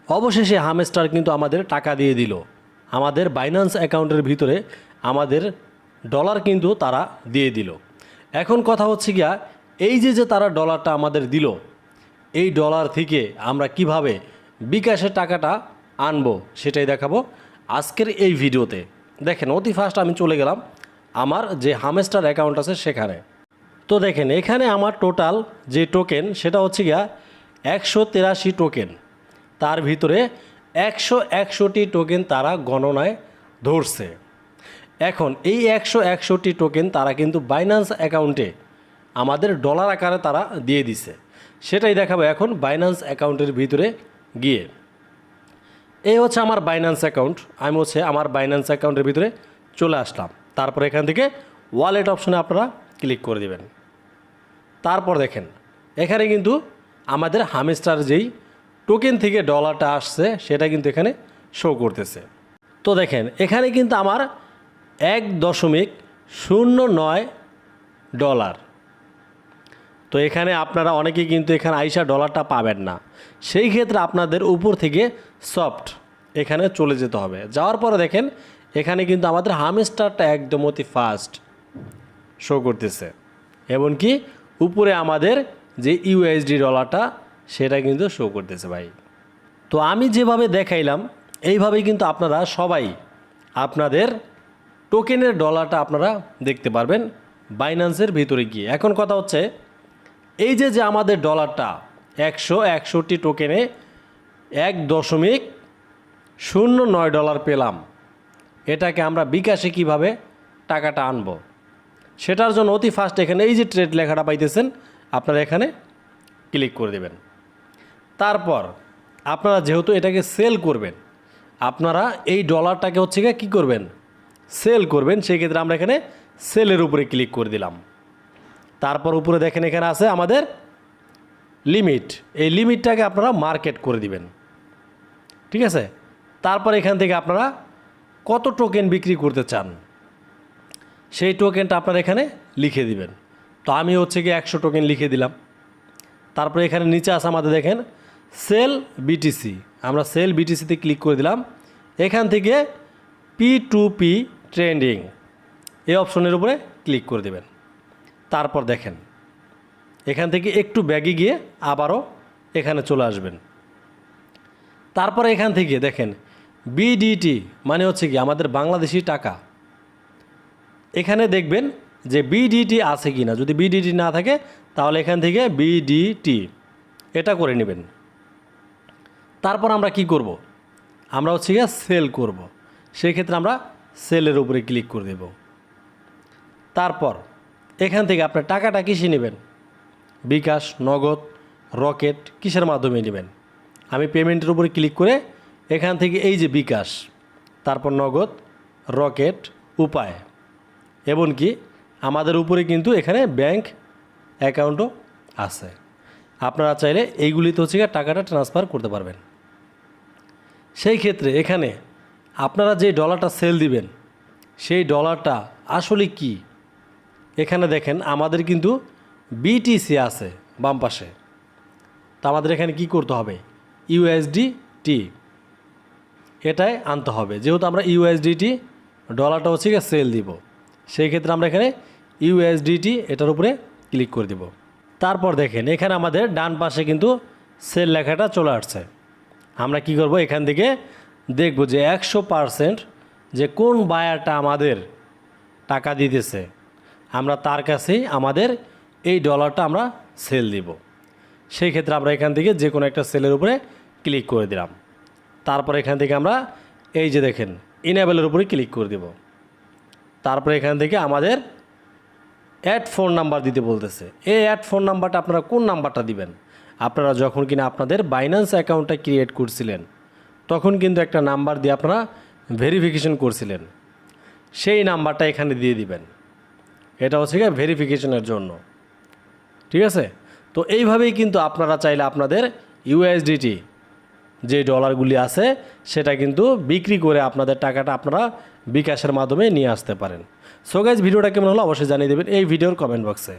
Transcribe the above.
অবশেষে হামস্টার কিন্তু আমাদের টাকা দিয়ে দিল। আমাদের বাইন্যান্স অ্যাকাউন্টের ভিতরে আমাদের ডলার কিন্তু তারা দিয়ে দিল। এখন কথা হচ্ছে গিয়া, এই যে তারা ডলারটা আমাদের দিল, এই ডলার থেকে আমরা কিভাবে বিকাশের টাকাটা আনবো সেটাই দেখাবো আজকের এই ভিডিওতে। দেখেন, অতি ফার্স্ট আমি চলে গেলাম আমার যে হামস্টার অ্যাকাউন্ট আছে সেখানে। তো দেখেন, এখানে আমার টোটাল যে টোকেন সেটা হচ্ছে গিয়া 183 টোকেন। তার ভিতরে 161টি টোকেন তারা গণনায় ধরছে। এখন এই 161টি টোকেন তারা কিন্তু বাইন্যান্স অ্যাকাউন্টে আমাদের ডলার আকারে তারা দিয়ে দিছে। সেটাই দেখাবো এখন বাইন্যান্স অ্যাকাউন্টের ভিতরে গিয়ে। এই হচ্ছে আমার বাইন্যান্স অ্যাকাউন্ট। আমি হচ্ছে আমার বাইন্যান্স অ্যাকাউন্টের ভিতরে চলে আসলাম। তারপর এখান থেকে ওয়ালেট অপশনে আপনারা ক্লিক করে দেবেন। তারপর দেখেন, এখানে কিন্তু আমাদের হামস্টার যেই টোকেন থেকে ডলারটা আসছে সেটা কিন্তু এখানে শো করতেছে। তো দেখেন, এখানে কিন্তু আমার 1.09 ডলার। তো এখানে আপনারা অনেকেই কিন্তু এখানে আইসা ডলারটা পাবেন না। সেই ক্ষেত্রে আপনাদের উপর থেকে সফট এখানে চলে যেতে হবে। যাওয়ার পরে দেখেন, এখানে কিন্তু আমাদের হামস্টারটা একদম অতি ফাস্ট শো করতেছে। এমনকি উপরে আমাদের যে ইউএসডি ডলারটা সেটা কিন্তু শো করতেছে ভাই। তো আমি যেভাবে দেখাইলাম এইভাবেই কিন্তু আপনারা সবাই আপনাদের টোকেনের ডলারটা আপনারা দেখতে পারবেন বাইন্যান্সের ভিতরে গিয়ে। এখন কথা হচ্ছে, এই যে আমাদের ডলারটা 161টি টোকেনে 1.09 ডলার পেলাম, এটাকে আমরা বিকাশে কিভাবে টাকাটা আনব সেটার জন্য অতি ফাস্ট এখানে এই যে ট্রেড লেখাটা পাইতেছেন আপনারা এখানে ক্লিক করে দেবেন। তারপর আপনারা যেহেতু এটাকে সেল করবেন, আপনারা এই ডলারটাকে হচ্ছে কী করবেন, সেল করবেন। সেই ক্ষেত্রে আমরা এখানে সেলের উপরে ক্লিক করে দিলাম। তারপর উপরে দেখেন এখানে আছে আমাদের লিমিট। এই লিমিটটাকে আপনারা মার্কেট করে দিবেন, ঠিক আছে। তারপর এখান থেকে আপনারা কত টোকেন বিক্রি করতে চান সেই টোকেনটা আপনারা এখানে লিখে দিবেন। তো আমি হচ্ছে কি 100 টোকেন লিখে দিলাম। তারপরে এখানে নিচে আছে আমাদের দেখেন সেল বিটিসি। আমরা সেল বিটিসিতে ক্লিক করে দিলাম। এখান থেকে P2P ট্রেন্ডিং এই অপশনের উপরে ক্লিক করে দেবেন। তারপর দেখেন, এখান থেকে একটু ব্যাগে গিয়ে আবারও এখানে চলে আসবেন। তারপর এখান থেকে দেখেন বিডিটি মানে হচ্ছে কি আমাদের বাংলাদেশি টাকা। এখানে দেখবেন যে বিডিটি আছে কি না। যদি বিডিটি না থাকে তাহলে এখান থেকে বিডিটি এটা করে নেবেন। তারপর আমরা কি করব, আমরা হচ্ছে গিয়ে সেল করব। সেই ক্ষেত্রে আমরা সেলের উপরে ক্লিক করে দেব। তারপর এখান থেকে আপনার টাকাটা কিসে নেবেন, বিকাশ, নগদ, রকেট, কিসের মাধ্যমে নেবেন। আমি পেমেন্টের উপরে ক্লিক করে এখান থেকে এই যে বিকাশ, তারপর নগদ, রকেট, উপায়, এমনকি আমাদের উপরে কিন্তু এখানে ব্যাংক অ্যাকাউন্টও আছে। আপনারা চাইলে এইগুলিতে হচ্ছে টাকাটা ট্রান্সফার করতে পারবেন। সেই ক্ষেত্রে এখানে আপনারা যে ডলারটা সেল দিবেন সেই ডলারটা আসলে কি, এখানে দেখেন আমাদের কিন্তু বিটিসি আছে বাম পাশে। তো আমাদের এখানে কি করতে হবে, ইউএসডিটি এটাই আনতে হবে। যেহেতু আমরা ইউএসডিটি ডলারটা হচ্ছে সেল দিব, সেই ক্ষেত্রে আমরা এখানে ইউএসডিটি এটার উপরে ক্লিক করে দিব। তারপর দেখেন এখানে আমাদের ডান পাশে কিন্তু সেল লেখাটা চলে আসছে। আমরা কি করব, এখান থেকে দেখব যে 100% যে কোন বায়ারটা আমাদের টাকা দিতেছে, আমরা তার কাছেই আমাদের এই ডলারটা আমরা সেল দিব। সেই ক্ষেত্রে আমরা এখান থেকে যে কোনো একটা সেলের উপরে ক্লিক করে দিলাম। তারপর এখান থেকে আমরা এই যে দেখেন ইনেবলের উপরে ক্লিক করে দেব। তারপরে এখান থেকে আমাদের অ্যাড ফোন নাম্বার দিতে বলতেছে। এই অ্যাড ফোন নাম্বারটা আপনারা কোন নাম্বারটা দিবেন, আপনারা যখন কিনা আপনাদের বাইন্যান্স অ্যাকাউন্টটা ক্রিয়েট করছিলেন তখন কিন্তু একটা নাম্বার দিয়ে আপনারা ভেরিফিকেশন করছিলেন, সেই নাম্বারটা এখানে দিয়ে দিবেন। এটা হচ্ছে গিয়ে ভেরিফিকেশনের জন্য, ঠিক আছে। তো এইভাবেই কিন্তু আপনারা চাইলে আপনাদের ইউএসডিটি যে ডলারগুলি আছে সেটা কিন্তু বিক্রি করে আপনাদের টাকাটা আপনারা বিকাশের মাধ্যমে নিয়ে আসতে পারেন। সো গাইজ, ভিডিওটা কেমন হলো অবশ্যই জানিয়ে দেবেন এই ভিডিওর কমেন্ট বক্সে।